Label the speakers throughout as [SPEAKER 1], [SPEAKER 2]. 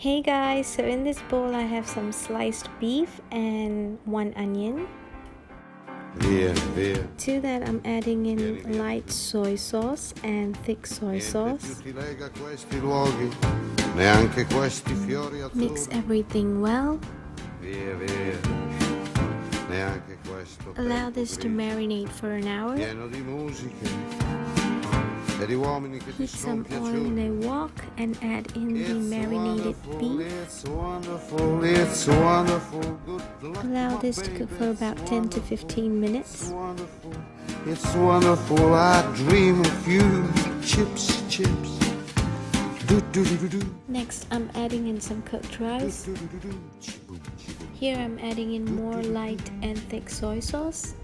[SPEAKER 1] Hey guys, so in this bowl I have some sliced beef and 1 onion. To that I'm adding in light soy sauce and thick soy sauce. Mix everything well. Allow this to marinate for an hour. Heat some oil in a wok and add in the marinated beef. Allow this to cook for about 10 to 15 minutes.
[SPEAKER 2] It's wonderful, I dream of you. Chips, chips.
[SPEAKER 1] Next, I'm adding in some cooked rice. Here I'm adding in more light and thick soy sauce.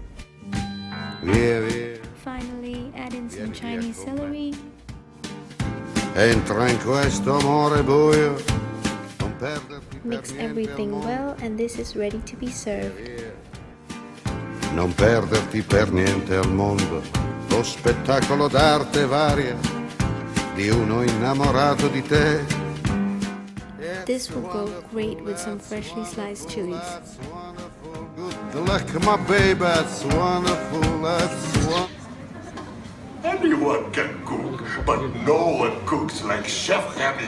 [SPEAKER 1] Finally, add in some Chinese celery. Mix everything well and this is ready to be served.
[SPEAKER 2] Non perderti per niente al mondo lo spettacolo d'arte varia di uno innamorato di te.
[SPEAKER 1] This will go great with some freshly sliced chilies.
[SPEAKER 2] Good luck, my baby, that's wonderful, that's wonderful.
[SPEAKER 3] Anyone can cook, but no one cooks like Chef Rémy.